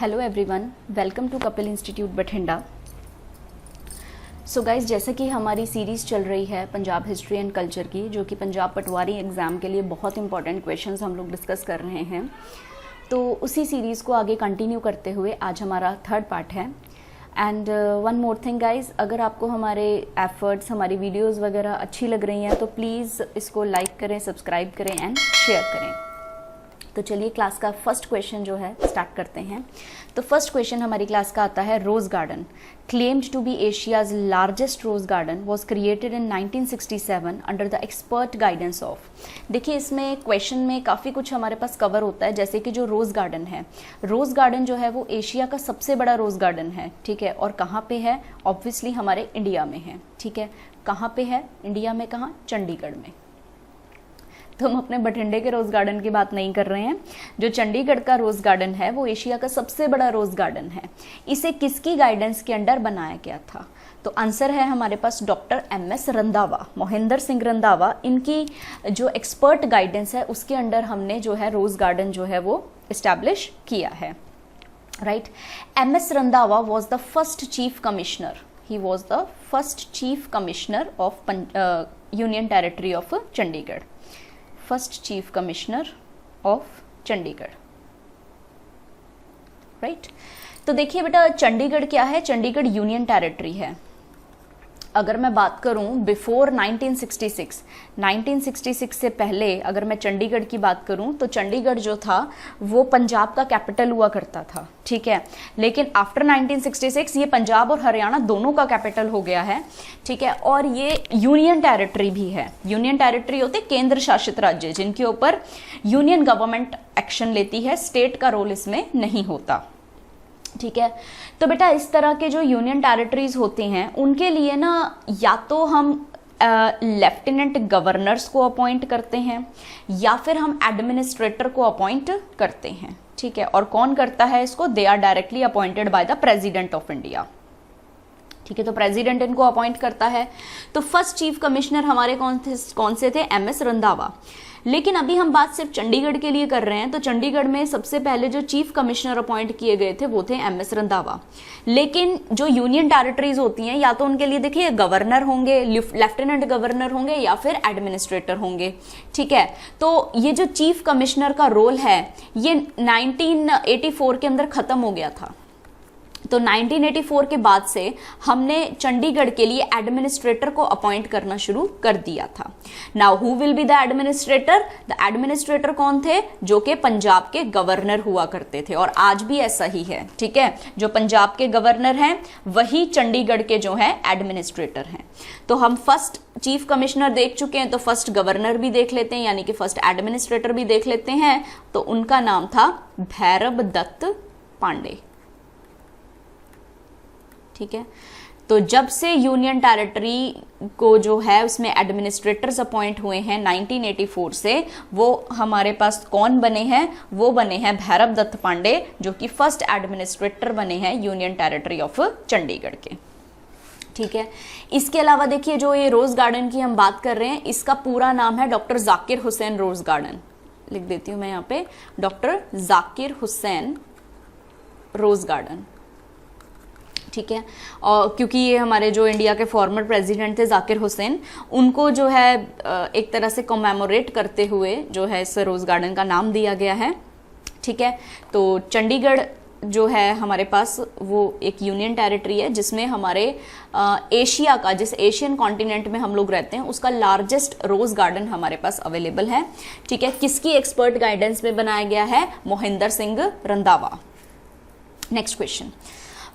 Hello everyone, welcome to Kapil institute Bathinda. So guys, जैसे कि हमारी सीरीज़ चल रही है पंजाब हिस्ट्री एंड कल्चर की, जो कि पंजाब पटवारी एग्ज़ाम के लिए बहुत इंपॉर्टेंट क्वेश्चंस हम लोग डिस्कस कर रहे हैं, तो उसी सीरीज़ को आगे कंटिन्यू करते हुए आज हमारा थर्ड पार्ट है। And one more thing guys, अगर आपको हमारे एफर्ट्स, हमारी वीडियोज़ वगैरह अच्छी लग रही हैं तो प्लीज़ इसको लाइक करें, सब्सक्राइब करें एंड शेयर करें। तो चलिए क्लास का फर्स्ट क्वेश्चन जो है स्टार्ट करते हैं। तो फर्स्ट क्वेश्चन हमारी क्लास का आता है, rose garden claimed to be Asia's largest rose garden was created in 1967 under the expert guidance of. देखिए, इसमें क्वेश्चन में काफ़ी कुछ हमारे पास कवर होता है, जैसे कि जो रोज़ गार्डन है, रोज़ गार्डन जो है वो एशिया का सबसे बड़ा रोज़ गार्डन है, ठीक है। और कहाँ पे है? ऑब्वियसली हमारे इंडिया में है, ठीक है। कहाँ पे है? इंडिया में कहाँ? चंडीगढ़ में। तो हम अपने बठिंडे के रोज़ गार्डन की बात नहीं कर रहे हैं। जो चंडीगढ़ का रोज़ गार्डन है वो एशिया का सबसे बड़ा रोज़ गार्डन है। इसे किसकी गाइडेंस के अंडर बनाया गया था? तो आंसर है हमारे पास डॉक्टर एम.एस. रंधावा, मोहिंदर सिंह रंधावा। इनकी जो एक्सपर्ट गाइडेंस है उसके अंडर हमने जो है रोज़ गार्डन जो है वो इस्टेब्लिश किया है, right. M S. Randhawa was the first chief commissioner, he was the first chief commissioner of union territory of Chandigarh, first chief commissioner of Chandigarh, right. तो देखिए बेटा, चंडीगढ़ क्या है? चंडीगढ़ यूनियन टेरिटरी है। अगर मैं बात करूं बिफोर 1966 से पहले अगर मैं चंडीगढ़ की बात करूं तो चंडीगढ़ जो था वो पंजाब का कैपिटल हुआ करता था, ठीक है। लेकिन आफ्टर 1966 ये पंजाब और हरियाणा दोनों का कैपिटल हो गया है, ठीक है। और ये यूनियन टेरिटरी भी है। यूनियन टेरिटरी होते केंद्र शासित राज्य, जिनके ऊपर यूनियन गवर्नमेंट एक्शन लेती है, स्टेट का रोल इसमें नहीं होता, ठीक है। तो बेटा, इस तरह के जो यूनियन टेरिटरीज होते हैं उनके लिए ना या तो हम लेफ्टिनेंट गवर्नर्स को अपॉइंट करते हैं या फिर हम एडमिनिस्ट्रेटर को अपॉइंट करते हैं, ठीक है। और कौन करता है इसको? They are directly appointed by the president of India, ठीक है। तो प्रेसिडेंट इनको अपॉइंट करता है। तो फर्स्ट चीफ कमिश्नर हमारे कौन से थे? एम.एस. रंधावा। लेकिन अभी हम बात सिर्फ चंडीगढ़ के लिए कर रहे हैं, तो चंडीगढ़ में सबसे पहले जो चीफ कमिश्नर अपॉइंट किए गए थे वो थे एम.एस. रंधावा। लेकिन जो यूनियन टेरिटरीज होती हैं, या तो उनके लिए देखिए गवर्नर होंगे, लेफ्टिनेंट गवर्नर होंगे या फिर एडमिनिस्ट्रेटर होंगे, ठीक है। तो ये जो चीफ कमिश्नर का रोल है ये 1984 के अंदर खत्म हो गया था। तो 1984 के बाद से हमने चंडीगढ़ के लिए एडमिनिस्ट्रेटर को अपॉइंट करना शुरू कर दिया था। Now who will be the administrator? The administrator कौन थे? जो कि पंजाब के गवर्नर हुआ करते थे, और आज भी ऐसा ही है, ठीक है। जो पंजाब के गवर्नर हैं वही चंडीगढ़ के जो है एडमिनिस्ट्रेटर हैं। तो हम फर्स्ट चीफ कमिश्नर देख चुके हैं, तो फर्स्ट गवर्नर भी देख लेते हैं, यानी कि फर्स्ट एडमिनिस्ट्रेटर भी देख लेते हैं। तो उनका नाम था भैरब दत्त पांडे, ठीक है। तो जब से यूनियन टेरिटरी को जो है उसमें एडमिनिस्ट्रेटर्स अपॉइंट हुए हैं 1984 से, वो हमारे पास कौन बने हैं? वो बने हैं भैरब दत्त पांडे, जो कि फर्स्ट एडमिनिस्ट्रेटर बने हैं यूनियन टेरिटरी ऑफ चंडीगढ़ के, ठीक है। इसके अलावा देखिए, जो ये रोज गार्डन की हम बात कर रहे हैं, इसका पूरा नाम है doctor Zakir Hussain rose garden. लिख देती हूं मैं यहाँ पे, doctor Zakir Hussain rose garden, ठीक है। और क्योंकि ये हमारे जो इंडिया के फॉर्मर प्रेसिडेंट थे जाकिर हुसैन, उनको जो है एक तरह से कमेमोरेट करते हुए जो है इस रोज गार्डन का नाम दिया गया है, ठीक है। तो चंडीगढ़ जो है हमारे पास वो एक यूनियन टेरिटरी है, जिसमें हमारे एशिया का, जिस एशियन कॉन्टिनेंट में हम लोग रहते हैं, उसका लार्जेस्ट रोज गार्डन हमारे पास अवेलेबल है, ठीक है। किसकी एक्सपर्ट गाइडेंस में बनाया गया है? Mohinder Singh Randhawa. Next question,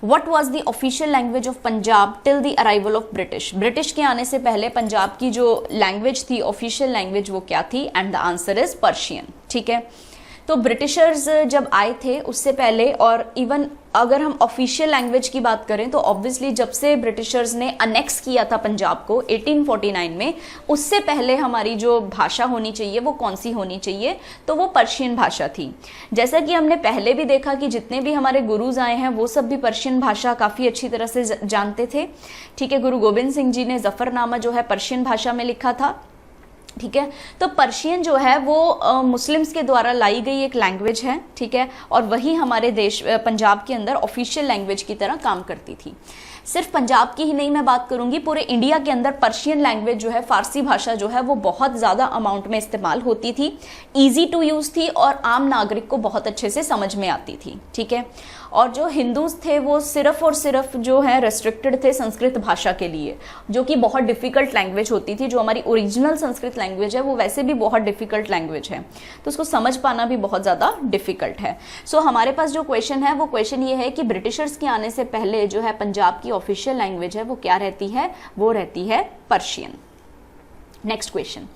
What was the official language of Punjab till the arrival of British? British के आने से पहले पंजाब की जो लैंग्वेज थी, ऑफिशियल लैंग्वेज, वो क्या थी? And the answer is Persian, ठीक है। तो ब्रिटिशर्स जब आए थे उससे पहले, और इवन अगर हम ऑफिशियल लैंग्वेज की बात करें तो ऑब्वियसली जब से ब्रिटिशर्स ने अनेक्स किया था पंजाब को 1849 में, उससे पहले हमारी जो भाषा होनी चाहिए वो कौन सी होनी चाहिए? तो वो पर्शियन भाषा थी। जैसा कि हमने पहले भी देखा कि जितने भी हमारे गुरुज आए हैं वो सब भी पर्शियन भाषा काफ़ी अच्छी तरह से जानते थे, ठीक है। गुरु गोबिंद सिंह जी ने जफरनामा जो है पर्शियन भाषा में लिखा था, ठीक है। तो पर्शियन जो है वो मुस्लिम्स के द्वारा लाई गई एक लैंग्वेज है, ठीक है, और वही हमारे देश पंजाब के अंदर ऑफिशियल लैंग्वेज की तरह काम करती थी। सिर्फ पंजाब की ही नहीं मैं बात करूंगी, पूरे इंडिया के अंदर पर्शियन लैंग्वेज जो है, फारसी भाषा जो है वो बहुत ज़्यादा अमाउंट में इस्तेमाल होती थी, ईजी टू यूज़ थी और आम नागरिक को बहुत अच्छे से समझ में आती थी, ठीक है। और जो हिंदूज थे वो सिर्फ और सिर्फ जो है रेस्ट्रिक्टेड थे संस्कृत भाषा के लिए, जो कि बहुत डिफ़िकल्ट लैंग्वेज होती थी। जो हमारी ओरिजिनल संस्कृत लैंग्वेज है वो वैसे भी बहुत डिफ़िकल्ट लैंग्वेज है, तो उसको समझ पाना भी बहुत ज़्यादा डिफ़िकल्ट है। सो हमारे पास जो क्वेश्चन है वो क्वेश्चन ये है कि ब्रिटिशर्स के आने से पहले जो है पंजाब की ऑफिशियल लैंग्वेज है वो क्या रहती है, वो रहती है पर्शियन। नेक्स्ट क्वेश्चन,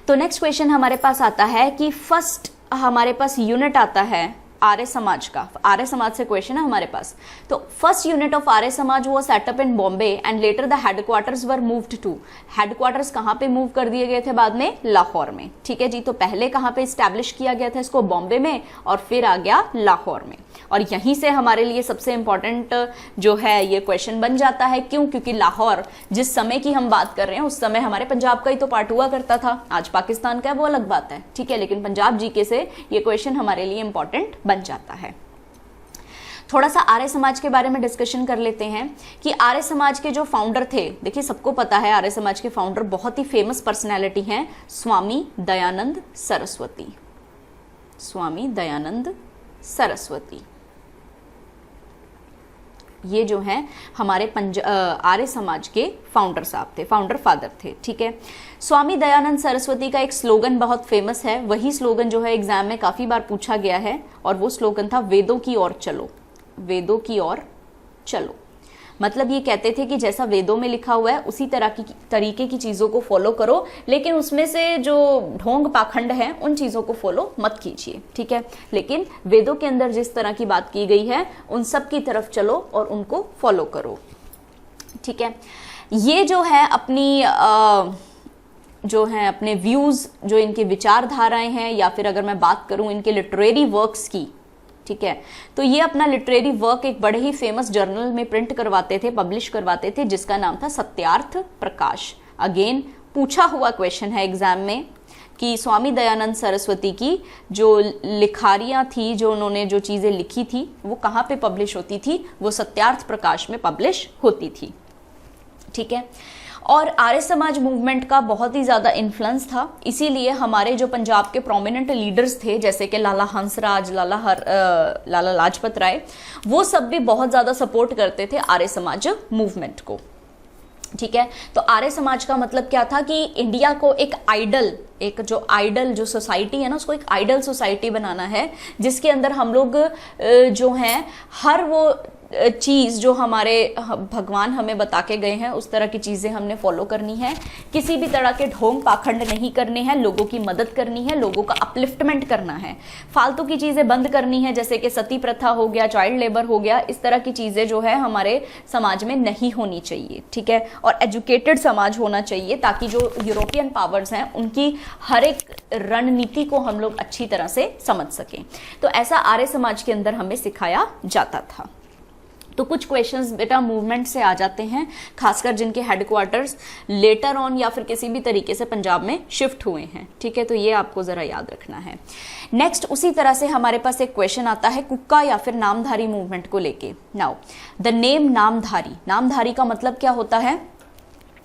तो नेक्स्ट क्वेश्चन हमारे पास आता है कि फर्स्ट हमारे पास यूनिट आता है आर्य समाज का। आर्य समाज से क्वेश्चन है हमारे पास। तो first unit of Arya Samaj वो setup in Bombay and later the headquarters were moved to. Headquarters कहाँ पे मूव कर दिए गए थे बाद में? लाहौर में, ठीक है जी। तो पहले कहाँ पे स्टैब्लिश किया गया था इसको? बॉम्बे में, और फिर आ गया लाहौर में। और यहीं से हमारे लिए सबसे इंपॉर्टेंट जो है ये क्वेश्चन बन जाता है। क्यों? क्योंकि लाहौर जिस समय की हम बात कर रहे हैं उस समय हमारे पंजाब का ही तो पार्ट हुआ करता था। आज पाकिस्तान का है वो अलग बात है, ठीक है, लेकिन पंजाब जीके से ये क्वेश्चन हमारे लिए इंपॉर्टेंट बन जाता है। थोड़ा सा आर्य समाज के बारे में डिस्कशन कर लेते हैं कि आर्य समाज के जो फाउंडर थे, देखिए सबको पता है आर्य समाज के फाउंडर बहुत ही फेमस पर्सनैलिटी हैं, स्वामी दयानंद सरस्वती। स्वामी दयानंद सरस्वती ये जो हैं हमारे आर्य समाज के फाउंडर साहब थे, फाउंडर फादर थे, ठीक है। स्वामी दयानंद सरस्वती का एक स्लोगन बहुत फेमस है, वही स्लोगन जो है एग्जाम में काफी बार पूछा गया है, और वो स्लोगन था वेदों की ओर चलो। वेदों की ओर चलो मतलब ये कहते थे कि जैसा वेदों में लिखा हुआ है उसी तरह की तरीके की चीज़ों को फॉलो करो, लेकिन उसमें से जो ढोंग पाखंड है उन चीज़ों को फॉलो मत कीजिए, ठीक है। लेकिन वेदों के अंदर जिस तरह की बात की गई है उन सब की तरफ चलो और उनको फॉलो करो, ठीक है। ये जो है अपने व्यूज़, जो इनके विचारधाराएं हैं, या फिर अगर मैं बात करूं इनके लिटरेरी वर्क्स की, ठीक है, तो ये अपना लिटरेरी वर्क एक बड़े ही फेमस जर्नल में प्रिंट करवाते थे, पब्लिश करवाते थे, जिसका नाम था सत्यार्थ प्रकाश। अगेन पूछा हुआ क्वेश्चन है एग्जाम में कि स्वामी दयानंद सरस्वती की जो लिखारियां थी, जो उन्होंने जो चीज़ें लिखी थी वो कहाँ पे पब्लिश होती थी? वो सत्यार्थ प्रकाश में पब्लिश होती थी, ठीक है। और आर्य समाज मूवमेंट का बहुत ही ज़्यादा इन्फ्लुएंस था, इसीलिए हमारे जो पंजाब के प्रोमिनेंट लीडर्स थे जैसे कि लाला हंसराज, लाला लाजपत राय, वो सब भी बहुत ज़्यादा सपोर्ट करते थे आर्य समाज मूवमेंट को, ठीक है। तो आर्य समाज का मतलब क्या था कि इंडिया को एक आइडल जो सोसाइटी है ना, उसको एक आइडल सोसाइटी बनाना है, जिसके अंदर हम लोग जो हैं हर वो चीज़ जो हमारे भगवान हमें बता के गए हैं उस तरह की चीज़ें हमने फॉलो करनी है, किसी भी तरह के ढोंग पाखंड नहीं करने हैं, लोगों की मदद करनी है, लोगों का अपलिफ्टमेंट करना है, फालतू की चीज़ें बंद करनी है, जैसे कि सती प्रथा हो गया, चाइल्ड लेबर हो गया, इस तरह की चीज़ें जो है हमारे समाज में नहीं होनी चाहिए, ठीक है। और एजुकेटेड समाज होना चाहिए ताकि जो यूरोपियन पावर्स हैं उनकी हर एक रणनीति को हम लोग अच्छी तरह से समझ सकें। तो ऐसा आर्य समाज के अंदर हमें सिखाया जाता था। तो कुछ क्वेश्चंस बेटा मूवमेंट से आ जाते हैं, खासकर जिनके हेडक्वार्टर्स लेटर ऑन या फिर किसी भी तरीके से पंजाब में शिफ्ट हुए हैं, ठीक है। तो ये आपको ज़रा याद रखना है। नेक्स्ट उसी तरह से हमारे पास एक क्वेश्चन आता है कुक्का या फिर नामधारी मूवमेंट को लेके। नाउ द नेम नामधारी, नामधारी का मतलब क्या होता है?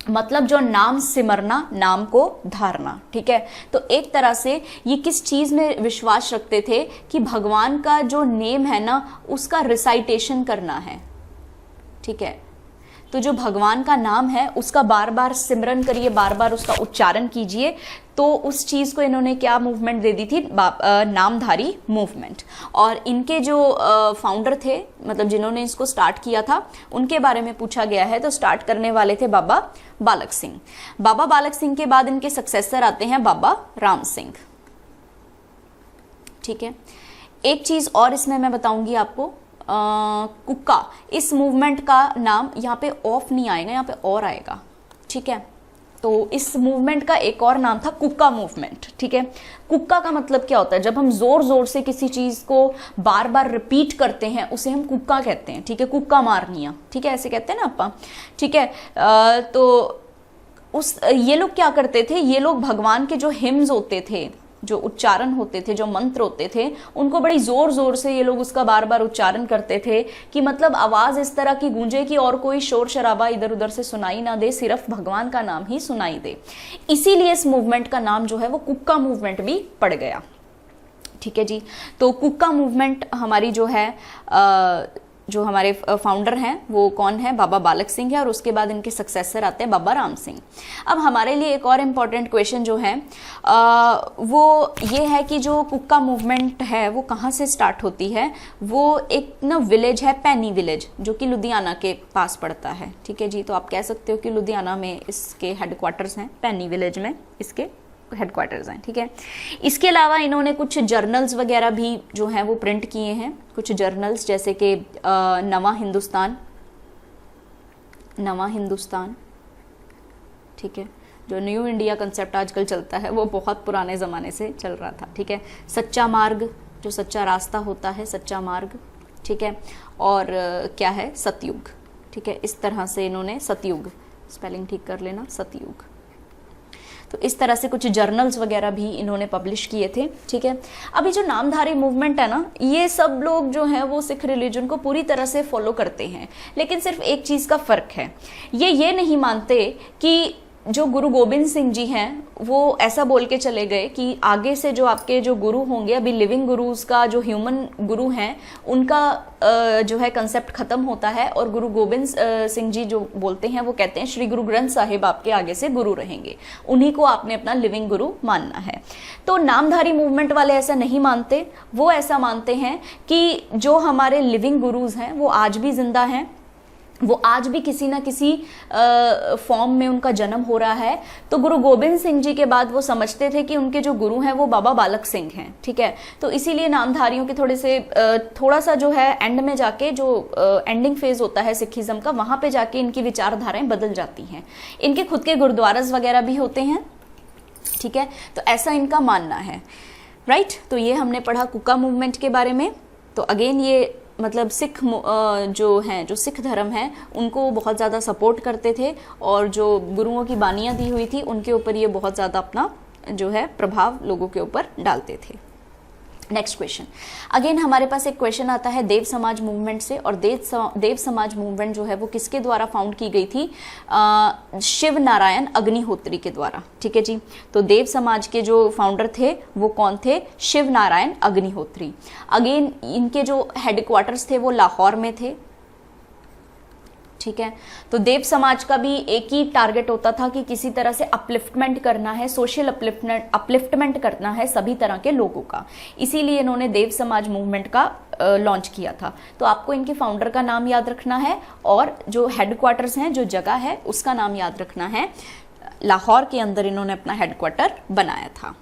मतलब जो नाम सिमरना, नाम को धारना, ठीक है। तो एक तरह से ये किस चीज में विश्वास रखते थे कि भगवान का जो नेम है ना उसका रिसाइटेशन करना है, ठीक है। तो जो भगवान का नाम है उसका बार बार सिमरन करिए, बार बार उसका उच्चारण कीजिए। तो उस चीज़ को इन्होंने क्या मूवमेंट दे दी थी? नामधारी मूवमेंट। और इनके जो फाउंडर थे, मतलब जिन्होंने इसको स्टार्ट किया था, उनके बारे में पूछा गया है। तो स्टार्ट करने वाले थे बाबा बालक सिंह। बाबा बालक सिंह के बाद इनके सक्सेसर आते हैं बाबा राम सिंह, ठीक है। एक चीज़ और इसमें मैं बताऊंगी आपको, कुक्का, इस मूवमेंट का नाम यहाँ पे ऑफ नहीं आएगा, यहाँ पे और आएगा, ठीक है। तो इस मूवमेंट का एक और नाम था कुक्का मूवमेंट, ठीक है। कुक्का का मतलब क्या होता है? जब हम जोर जोर से किसी चीज को बार बार रिपीट करते हैं उसे हम कुक्का कहते हैं, ठीक है। कुक्का मारनिया, ठीक है, ऐसे कहते हैं ना आपा, ठीक है। तो ये लोग क्या करते थे, ये लोग भगवान के जो हिम्स होते थे, जो उच्चारण होते थे, जो मंत्र होते थे, उनको बड़ी जोर जोर से ये लोग उसका बार बार उच्चारण करते थे कि मतलब आवाज इस तरह की गूंजे कि और कोई शोर शराबा इधर उधर से सुनाई ना दे, सिर्फ भगवान का नाम ही सुनाई दे। इसीलिए इस मूवमेंट का नाम जो है वो कुक्का मूवमेंट भी पड़ गया। ठीक है जी। तो कुक्का मूवमेंट हमारी जो है जो हमारे फाउंडर हैं वो कौन है, बाबा बालक सिंह है, और उसके बाद इनके सक्सेसर आते हैं बाबा राम सिंह। अब हमारे लिए एक और इम्पॉर्टेंट क्वेश्चन जो है वो ये है कि जो कुक्का मूवमेंट है वो कहाँ से स्टार्ट होती है। वो एक ना विलेज है, पैनी विलेज, जो कि लुधियाना के पास पड़ता है। ठीक है जी। तो आप कह सकते हो कि लुधियाना में इसके हेडक्वार्टर्स हैं, पैनी विलेज में इसके हेडक्वार्टर्स हैं। ठीक है। इसके अलावा इन्होंने कुछ जर्नल्स वगैरह भी जो हैं वो प्रिंट किए हैं, कुछ जर्नल्स जैसे कि नवा हिंदुस्तान। ठीक है। जो न्यू इंडिया कंसेप्ट आजकल चलता है वो बहुत पुराने ज़माने से चल रहा था। ठीक है। सच्चा मार्ग, जो सच्चा रास्ता होता है, सच्चा मार्ग। ठीक है। और क्या है, सतयुग। ठीक है। इस तरह से इन्होंने, सतयुग स्पेलिंग ठीक कर लेना, सतयुग। तो इस तरह से कुछ जर्नल्स वगैरह भी इन्होंने पब्लिश किए थे। ठीक है। अभी जो नामधारी मूवमेंट है ना, ये सब लोग जो है वो सिख रिलीजन को पूरी तरह से फॉलो करते हैं, लेकिन सिर्फ एक चीज़ का फ़र्क है, ये नहीं मानते कि जो गुरु गोबिंद सिंह जी हैं वो ऐसा बोल के चले गए कि आगे से जो आपके जो गुरु होंगे, अभी लिविंग गुरुज का जो ह्यूमन गुरु हैं उनका जो है कंसेप्ट खत्म होता है, और गुरु गोबिंद सिंह जी जो बोलते हैं वो कहते हैं श्री गुरु ग्रंथ साहिब आपके आगे से गुरु रहेंगे, उन्हीं को आपने अपना लिविंग गुरु मानना है। तो नामधारी मूवमेंट वाले ऐसा नहीं मानते, वो ऐसा मानते हैं कि जो हमारे लिविंग गुरुज हैं वो आज भी जिंदा हैं, वो आज भी किसी ना किसी फॉर्म में उनका जन्म हो रहा है। तो गुरु गोबिंद सिंह जी के बाद वो समझते थे कि उनके जो गुरु हैं वो बाबा बालक सिंह हैं। ठीक है। तो इसीलिए नामधारियों के थोड़ा सा जो है एंड में जाके, जो एंडिंग फेज होता है सिखिज्म का, वहां पे जाके इनकी विचारधाराएं बदल जाती हैं। इनके खुद के गुरुद्वारास वगैरह भी होते हैं। ठीक है। तो ऐसा इनका मानना है। राइट। तो ये हमने पढ़ा कुक्का मूवमेंट के बारे में। तो अगेन ये मतलब सिख जो हैं, जो सिख धर्म है, उनको बहुत ज़्यादा सपोर्ट करते थे, और जो गुरुओं की बानियाँ दी हुई थी उनके ऊपर ये बहुत ज़्यादा अपना जो है प्रभाव लोगों के ऊपर डालते थे। नेक्स्ट क्वेश्चन, अगेन हमारे पास एक क्वेश्चन आता है देव समाज मूवमेंट से, और देव समाज मूवमेंट जो है वो किसके द्वारा फाउंड की गई थी, शिव नारायण अग्निहोत्री के द्वारा। ठीक है जी। तो देव समाज के जो फाउंडर थे वो कौन थे, शिव नारायण अग्निहोत्री। अगेन इनके जो हेडक्वार्टर्स थे वो लाहौर में थे। ठीक है। तो देव समाज का भी एक ही टारगेट होता था कि किसी तरह से अपलिफ्टमेंट करना है, सोशल अपलिफ्टमेंट करना है सभी तरह के लोगों का। इसीलिए इन्होंने देव समाज मूवमेंट का लॉन्च किया था। तो आपको इनके फाउंडर का नाम याद रखना है, और जो हेडक्वार्टर्स हैं, जो जगह है, उसका नाम याद रखना है। लाहौर के अंदर इन्होंने अपना हेडक्वार्टर बनाया था।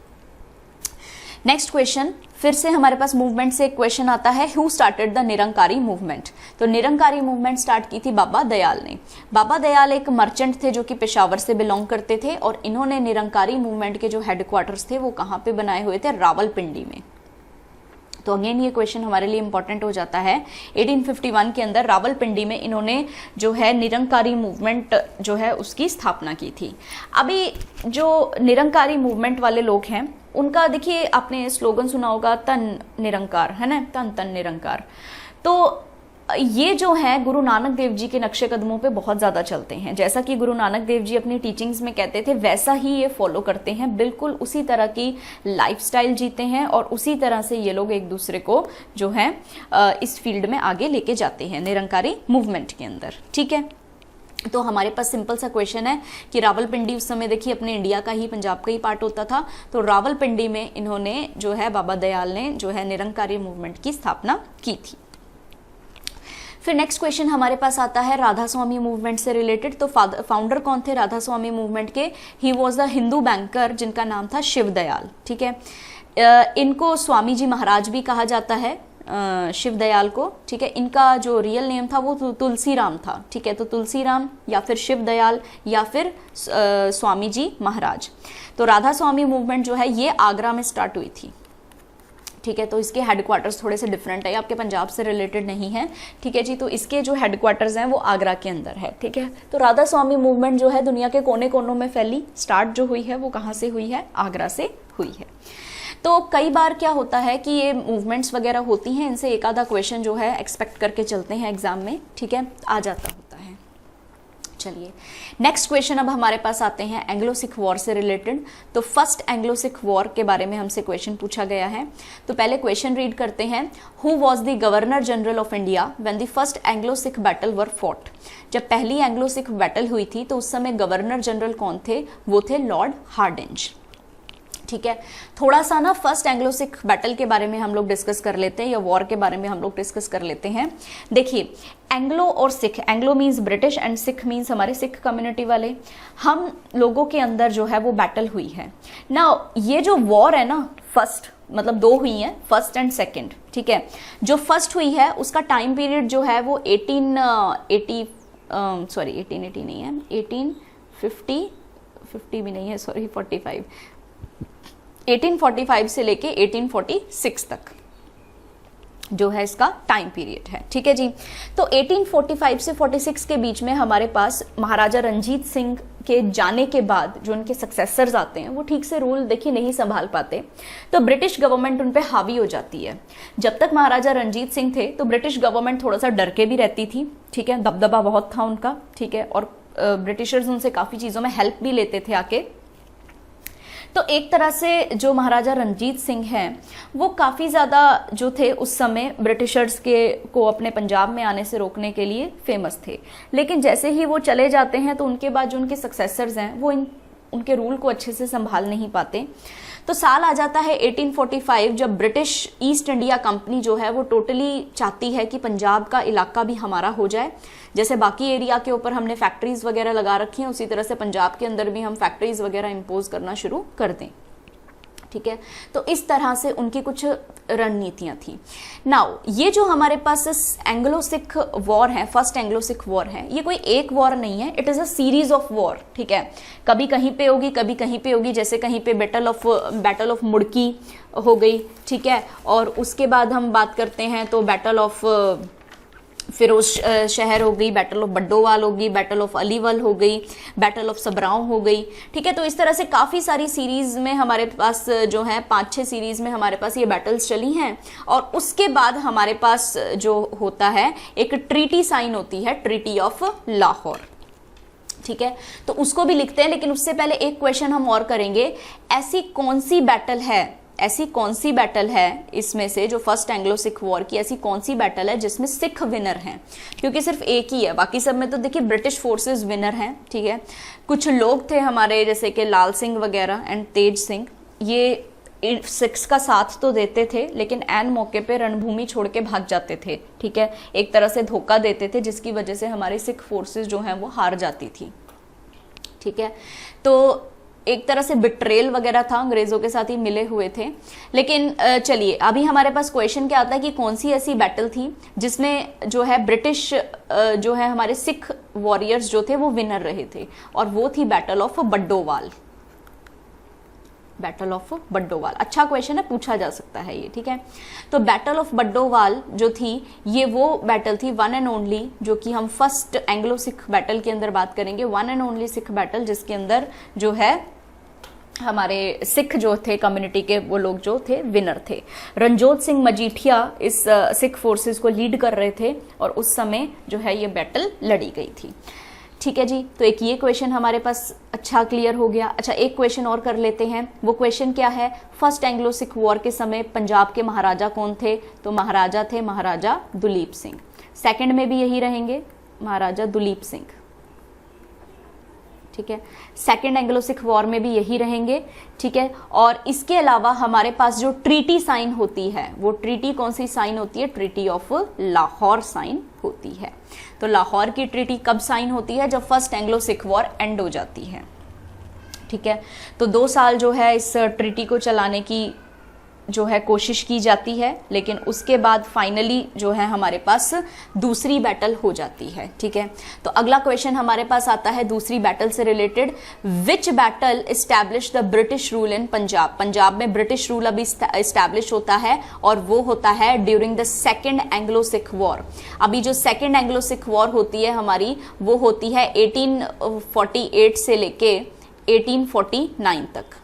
नेक्स्ट क्वेश्चन, फिर से हमारे पास मूवमेंट से एक क्वेश्चन आता है, who started the Nirankari movement. तो निरंकारी मूवमेंट स्टार्ट की थी बाबा दयाल ने। बाबा दयाल एक मर्चेंट थे जो कि पेशावर से बिलोंग करते थे, और इन्होंने निरंकारी मूवमेंट के जो हेडक्वार्टर्स थे वो कहाँ पे बनाए हुए थे, रावलपिंडी में। तो अगेन ये क्वेश्चन हमारे लिए इंपॉर्टेंट हो जाता है। 1851 के अंदर रावलपिंडी में इन्होंने जो है निरंकारी मूवमेंट जो है उसकी स्थापना की थी। अभी जो निरंकारी मूवमेंट वाले लोग हैं उनका देखिए, आपने स्लोगन सुना होगा, तन निरंकार, है ना, तन तन निरंकार। तो ये जो है गुरु नानक देव जी के नक्शे कदमों पे बहुत ज़्यादा चलते हैं। जैसा कि गुरु नानक देव जी अपनी टीचिंग्स में कहते थे, वैसा ही ये फॉलो करते हैं, बिल्कुल उसी तरह की लाइफस्टाइल जीते हैं, और उसी तरह से ये लोग एक दूसरे को जो है इस फील्ड में आगे लेके जाते हैं निरंकारी मूवमेंट के अंदर। ठीक है। तो हमारे पास सिंपल सा क्वेश्चन है कि रावलपिंडी उस समय देखिए अपने इंडिया का ही, पंजाब का ही पार्ट होता था। तो रावलपिंडी में इन्होंने जो है, बाबा दयाल ने जो है निरंकारी मूवमेंट की स्थापना की थी। फिर नेक्स्ट क्वेश्चन हमारे पास आता है राधा स्वामी मूवमेंट से रिलेटेड। तो फाउंडर कौन थे राधा स्वामी मूवमेंट के, ही वॉज द हिंदू बैंकर जिनका नाम था शिव दयाल। ठीक है। इनको स्वामी जी महाराज भी कहा जाता है, शिव दयाल को। ठीक है। इनका जो रियल नेम था वो तुलसी राम था। ठीक है। तो तुलसी राम या फिर शिव दयाल या फिर स्वामी जी महाराज। तो राधा स्वामी मूवमेंट जो है ये आगरा में स्टार्ट हुई थी। ठीक है, तो इसके हेडक्वार्टर्स थोड़े से डिफरेंट है, आपके पंजाब से रिलेटेड नहीं है, ठीक है जी। तो इसके जो हेडक्वार्टर्स हैं वो आगरा के अंदर है, ठीक है। तो राधा स्वामी मूवमेंट जो है दुनिया के कोने कोनों में फैली, स्टार्ट जो हुई है वो कहाँ से हुई है, आगरा से हुई है। तो कई बार क्या होता है कि ये मूवमेंट्स वगैरह होती हैं, इनसे एक आधा क्वेश्चन जो है एक्सपेक्ट करके चलते हैं एग्जाम में, ठीक है, आ जाता होता है। चलिए नेक्स्ट क्वेश्चन अब हमारे पास आते हैं एंग्लो सिख वॉर से रिलेटेड। तो फर्स्ट एंग्लो सिख वॉर के बारे में हमसे क्वेश्चन पूछा गया है। तो पहले क्वेश्चन रीड करते हैं। Who was the governor general of India when the first Anglo Sikh battle were fought. जब पहली एंग्लो सिख बैटल हुई थी तो उस समय गवर्नर जनरल कौन थे, वो थे लॉर्ड हार्डिंज, ठीक है। थोड़ा सा ना फर्स्ट एंग्लो सिख बैटल के बारे में हम लोग डिस्कस कर लेते हैं, या वॉर के बारे में हम लोग डिस्कस कर लेते हैं। देखिए एंग्लो और Sikh, Anglo means British and Sikh means हमारे सिख कम्युनिटी वाले, हम लोगों के अंदर जो है वो बैटल हुई है ना। ये जो वॉर है ना, फर्स्ट मतलब दो हुई हैं, फर्स्ट एंड सेकंड, ठीक है। जो फर्स्ट हुई है उसका टाइम पीरियड जो है वो 1880 नहीं है, 1850 भी नहीं है, सॉरी 45, 1845 से लेके 1846 तक जो है इसका टाइम पीरियड है, ठीक है जी। तो 1845 से 46 के बीच में हमारे पास महाराजा रंजीत सिंह के जाने के बाद जो उनके सक्सेसर्स आते हैं वो ठीक से रूल देखिए नहीं संभाल पाते, तो ब्रिटिश गवर्नमेंट उन पे हावी हो जाती है। जब तक महाराजा रंजीत सिंह थे तो ब्रिटिश गवर्नमेंट थोड़ा सा डर के भी रहती थी, ठीक है, दबदबा बहुत था उनका, ठीक है, और ब्रिटिशर्स उनसे काफ़ी चीज़ों में हेल्प भी लेते थे आके। तो एक तरह से जो महाराजा रंजीत सिंह हैं वो काफ़ी ज़्यादा जो थे उस समय ब्रिटिशर्स के को अपने पंजाब में आने से रोकने के लिए फेमस थे। लेकिन जैसे ही वो चले जाते हैं तो उनके बाद जो उनके सक्सेसर्स हैं वो उनके रूल को अच्छे से संभाल नहीं पाते। तो साल आ जाता है 1845 जब ब्रिटिश ईस्ट इंडिया कंपनी जो है वो टोटली चाहती है कि पंजाब का इलाका भी हमारा हो जाए। जैसे बाकी एरिया के ऊपर हमने फैक्ट्रीज वगैरह लगा रखी हैं, उसी तरह से पंजाब के अंदर भी हम फैक्ट्रीज वगैरह इंपोज करना शुरू कर दें, ठीक है। तो इस तरह से उनकी कुछ रणनीतियां थी। नाउ ये जो हमारे पास एंग्लो सिख वॉर है, फर्स्ट एंग्लो सिख वॉर है, ये कोई एक वॉर नहीं है, it is a series of war, ठीक है। कभी कहीं पे होगी, कभी कहीं पे होगी, जैसे कहीं पे बैटल ऑफ मुड़की हो गई, ठीक है, और उसके बाद हम बात करते हैं तो बैटल ऑफ फिरोज शहर हो गई, बैटल ऑफ बड्डोवाल हो गई, बैटल ऑफ अलीवल हो गई, बैटल ऑफ सबराव हो गई, ठीक है। तो इस तरह से काफ़ी सारी सीरीज़ में हमारे पास जो है 5-6 सीरीज़ में हमारे पास ये बैटल्स चली हैं। और उसके बाद हमारे पास जो होता है एक ट्रीटी साइन होती है, ट्रीटी ऑफ लाहौर, ठीक है। तो उसको भी लिखते हैं, लेकिन उससे पहले एक क्वेश्चन हम और करेंगे। ऐसी कौन सी बैटल है इसमें से जो फर्स्ट एंग्लो सिख वॉर की, ऐसी कौन सी बैटल है जिसमें सिख विनर हैं? क्योंकि सिर्फ एक ही है, बाकी सब में तो देखिए ब्रिटिश फोर्सेस विनर हैं, ठीक है। कुछ लोग थे हमारे जैसे कि लाल सिंह वगैरह एंड तेज सिंह, ये सिक्स का साथ तो देते थे लेकिन एन मौके पे रणभूमि छोड़ के भाग जाते थे, ठीक है, एक तरह से धोखा देते थे जिसकी वजह से हमारी सिख फोर्सेस जो हैं वो हार जाती थी, ठीक है। तो एक तरह से बिट्रेल वगैरह था, अंग्रेजों के साथ ही मिले हुए थे। लेकिन चलिए अभी हमारे पास क्वेश्चन क्या आता है कि कौन सी ऐसी बैटल थी जिसमें जो है ब्रिटिश जो है हमारे सिख वॉरियर्स जो थे वो विनर रहे थे, और वो थी बैटल ऑफ बड्डोवाल। बैटल ऑफ बड्डोवाल अच्छा क्वेश्चन है, पूछा जा सकता है ये, ठीक है। तो बैटल ऑफ बड्डोवाल जो थी ये वो बैटल थी, वन एंड ओनली, जो कि हम फर्स्ट एंग्लो सिख बैटल के अंदर बात करेंगे, one and only Sikh battle जिसके अंदर जो है हमारे सिख जो थे कम्युनिटी के वो लोग जो थे विनर थे। रणजोत सिंह मजीठिया इस सिख फोर्सेस को लीड कर रहे थे और उस समय जो है ये बैटल लड़ी गई थी, ठीक है जी। तो एक ये क्वेश्चन हमारे पास अच्छा क्लियर हो गया। अच्छा एक क्वेश्चन और कर लेते हैं, वो क्वेश्चन क्या है, फर्स्ट एंग्लो सिख वॉर के समय पंजाब के महाराजा कौन थे? तो महाराजा थे महाराजा दुलीप सिंह। सेकंड में भी यही रहेंगे, महाराजा दुलीप सिंह, ठीक है। सेकेंड एंग्लो सिख वॉर में भी यही रहेंगे, ठीक है। और इसके अलावा हमारे पास जो ट्रीटी साइन होती है वो ट्रीटी कौन सी साइन होती है? ट्रीटी ऑफ लाहौर साइन होती है। तो लाहौर की ट्रीटी कब साइन होती है? जब first Anglo Sikh war and हो जाती है, ठीक है। तो 2 साल जो है इस ट्रीटी को चलाने की जो है कोशिश की जाती है, लेकिन उसके बाद फाइनली जो है हमारे पास दूसरी बैटल हो जाती है। ठीक है, तो अगला क्वेश्चन हमारे पास आता है दूसरी बैटल से related. Which battle establish the British rule in Punjab? Punjab में ब्रिटिश रूल अभी इस्टेब्लिश होता है और वो होता है during the second Anglo Sikh war. अभी जो सेकेंड एंग्लो सिख वॉर होती है हमारी, वो होती है 1848 से लेके 1849 तक।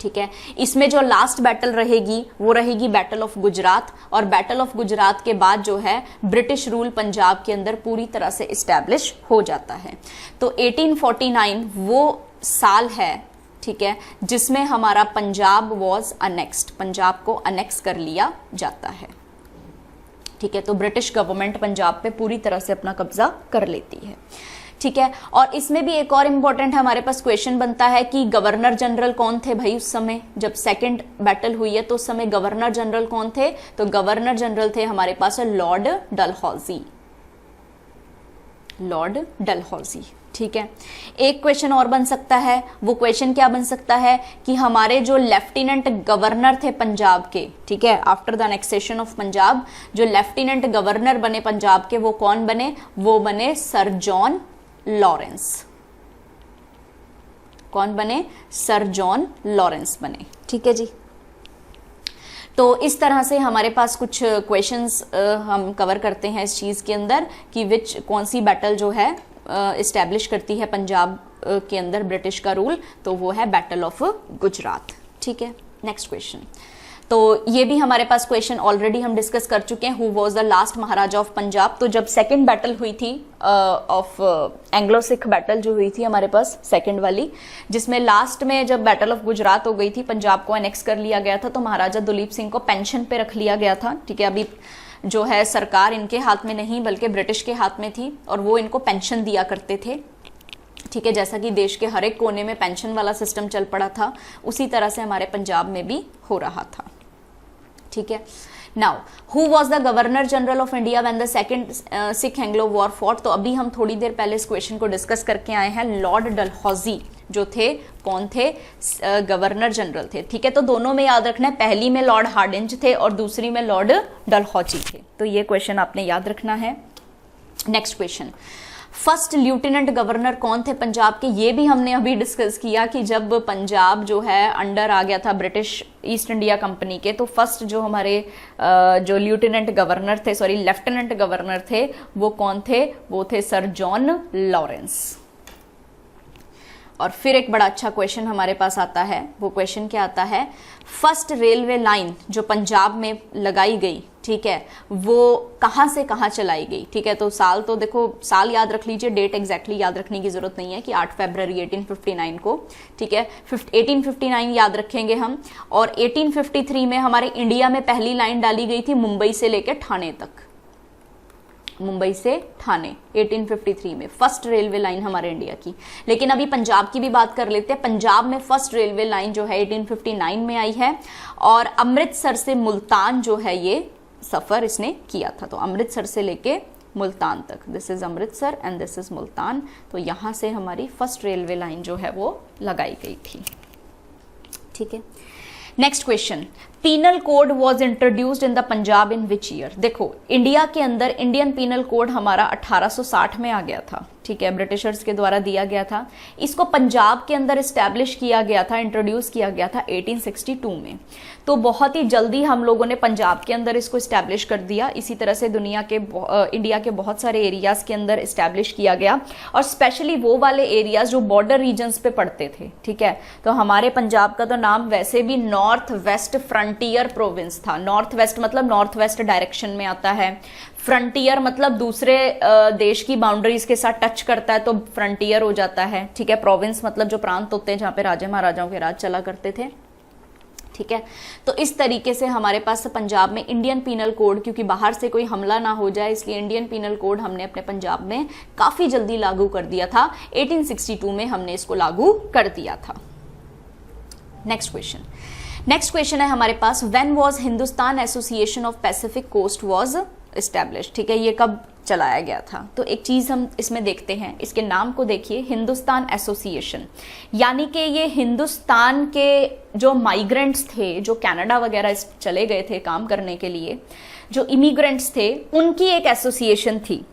ठीक है, इसमें जो लास्ट बैटल रहेगी वो रहेगी बैटल ऑफ गुजरात, और बैटल ऑफ गुजरात के बाद जो है ब्रिटिश रूल पंजाब के अंदर पूरी तरह से इस्टेब्लिश हो जाता है। तो 1849 वो साल है, ठीक है, जिसमें हमारा पंजाब वॉज अनेक्स्ड, पंजाब को अनेक्स कर लिया जाता है। ठीक है, तो ब्रिटिश गवर्नमेंट पंजाब पे पूरी तरह से अपना कब्जा कर लेती है। ठीक है, और इसमें भी एक और इंपॉर्टेंट हमारे पास क्वेश्चन बनता है कि गवर्नर जनरल कौन थे भाई उस समय जब सेकंड बैटल हुई है, तो उस समय गवर्नर जनरल कौन थे? तो गवर्नर जनरल थे हमारे पास लॉर्ड डलहौजी, लॉर्ड डलहौजी। ठीक है, एक क्वेश्चन और बन सकता है, वो क्वेश्चन क्या बन सकता है कि हमारे जो लेफ्टिनेंट गवर्नर थे पंजाब के, ठीक है, after the annexation of Punjab जो लेफ्टिनेंट गवर्नर बने पंजाब के वो कौन बने? वो बने सर जॉन लॉरेंस। कौन बने? सर जॉन लॉरेंस बने। ठीक है जी, तो इस तरह से हमारे पास कुछ क्वेश्चंस हम कवर करते हैं इस चीज के अंदर कि विच कौन सी बैटल जो है इस्टेब्लिश करती है पंजाब के अंदर ब्रिटिश का रूल, तो वो है बैटल ऑफ गुजरात। ठीक है, नेक्स्ट क्वेश्चन। तो ये भी हमारे पास क्वेश्चन ऑलरेडी हम डिस्कस कर चुके हैं। Who was the last Maharaja of Punjab? तो जब सेकंड बैटल हुई थी ऑफ एंग्लो सिख बैटल जो हुई थी हमारे पास सेकंड वाली, जिसमें लास्ट में जब बैटल ऑफ गुजरात हो गई थी, पंजाब को एनेक्स कर लिया गया था, तो महाराजा दुलीप सिंह को पेंशन पे रख लिया गया था। ठीक है, अभी जो है सरकार इनके हाथ में नहीं बल्कि ब्रिटिश के हाथ में थी और वो इनको पेंशन दिया करते थे। ठीक है, जैसा कि देश के हर एक कोने में पेंशन वाला सिस्टम चल पड़ा था, उसी तरह से हमारे पंजाब में भी हो रहा था। ठीक है, now who was the governor general of India when the second Sikh Anglo war fought? तो अभी हम थोड़ी देर पहले इस क्वेश्चन को डिस्कस करके आए हैं। लॉर्ड डलहौजी जो थे, कौन थे? गवर्नर जनरल थे। ठीक है, तो दोनों में याद रखना है, पहली में लॉर्ड हार्डिंज थे और दूसरी में लॉर्ड डलहौजी थे। तो ये क्वेश्चन आपने याद रखना है। Next question, first lieutenant governor कौन थे पंजाब के? ये भी हमने अभी डिस्कस किया कि जब पंजाब जो है अंडर आ गया था ब्रिटिश ईस्ट इंडिया कंपनी के, तो फर्स्ट जो हमारे जो लेफ्टिनेंट गवर्नर थे वो कौन थे? वो थे सर जॉन लॉरेंस। और फिर एक बड़ा अच्छा क्वेश्चन हमारे पास आता है, वो क्वेश्चन क्या आता है? फर्स्ट रेलवे लाइन जो पंजाब में लगाई गई, ठीक है, वो कहां से कहां चलाई गई? ठीक है, तो साल तो देखो, साल याद रख लीजिए, डेट एग्जैक्टली याद रखने की जरूरत नहीं है कि 8 फरवरी 1859 को। ठीक है, 1859 याद रखेंगे हम। और 1853 में हमारे इंडिया में पहली लाइन डाली गई थी मुंबई से लेकर ठाणे तक, मुंबई से ठाणे 1853 में फर्स्ट रेलवे लाइन हमारे इंडिया की। लेकिन अभी पंजाब की भी बात कर लेते हैं। पंजाब में फर्स्ट रेलवे लाइन जो है 1859 में आई है और अमृतसर से मुल्तान जो है ये सफर इसने किया था। तो अमृतसर से लेके मुल्तान तक, this is Amritsar and this is Multan. तो यहां से हमारी फर्स्ट रेलवे लाइन जो है वो लगाई गई थी। ठीक है, next question, penal code was introduced in the Punjab in which year? देखो, इंडिया के अंदर इंडियन पीनल कोड हमारा 1860 में आ गया था। ठीक है, ब्रिटिशर्स के द्वारा दिया गया था। इसको पंजाब के अंदर इस्टेब्लिश किया गया था, इंट्रोड्यूस किया गया था 1862 में। तो बहुत ही जल्दी हम लोगों ने पंजाब के अंदर इसको इस्टेब्लिश कर दिया। इसी तरह से इंडिया के बहुत सारे एरियाज के अंदर इस्टेब्लिश किया गया और स्पेशली वो वाले एरियाज जो बॉर्डर रीजन्स पे पड़ते थे। ठीक है, तो हमारे पंजाब का तो नाम वैसे भी नॉर्थ वेस्ट फ्रंटियर प्रोविंस था। नॉर्थ वेस्ट मतलब नॉर्थ वेस्ट डायरेक्शन में आता है, फ्रंटियर मतलब दूसरे देश की बाउंड्रीज के साथ टच करता है तो फ्रंटियर हो जाता है। ठीक है, प्रोविंस मतलब जो प्रांत होते हैं जहां पे राजा महाराजाओं के राज चला करते थे। ठीक है, तो इस तरीके से हमारे पास पंजाब में इंडियन पीनल कोड, क्योंकि बाहर से कोई हमला ना हो जाए इसलिए इंडियन पीनल कोड हमने अपने पंजाब में काफी जल्दी लागू कर दिया था। 1862 में हमने इसको लागू कर दिया था। नेक्स्ट क्वेश्चन है हमारे पास, when was Hindustan association of Pacific Coast was establish, ठीक है, ये कब चलाया गया था। तो एक चीज हम इसमें देखते हैं, इसके नाम को देखिए, हिंदुस्तान एसोसिएशन, यानी कि ये हिंदुस्तान के जो माइग्रेंट्स थे, जो कनाडा वगैरह चले गए थे काम करने के लिए, जो इमिग्रेंट्स थे, उनकी एक एसोसिएशन थी।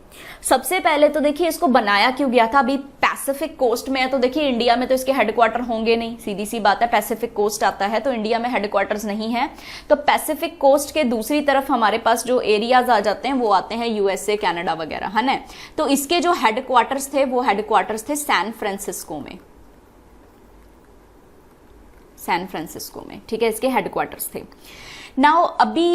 सबसे पहले तो देखिए इसको बनाया क्यों गया था, अभी पैसिफिक कोस्ट में है तो देखिए इंडिया में तो इसके हेडक्वार्टर होंगे नहीं, सीधी सी बात है, पैसिफिक कोस्ट आता है तो इंडिया में हेडक्वार्टर्स नहीं है। तो पैसिफिक कोस्ट के दूसरी तरफ हमारे पास जो एरियाज आ जाते हैं वो आते हैं यूएसए, कनाडा वगैरह, है ना। तो इसके जो हेडक्वार्टर्स थे वो हेडक्वार्टर्स थे सैन फ्रांसिस्को में, सैन फ्रांसिस्को में, ठीक है, इसके हेडक्वार्टर्स थे। नाउ अभी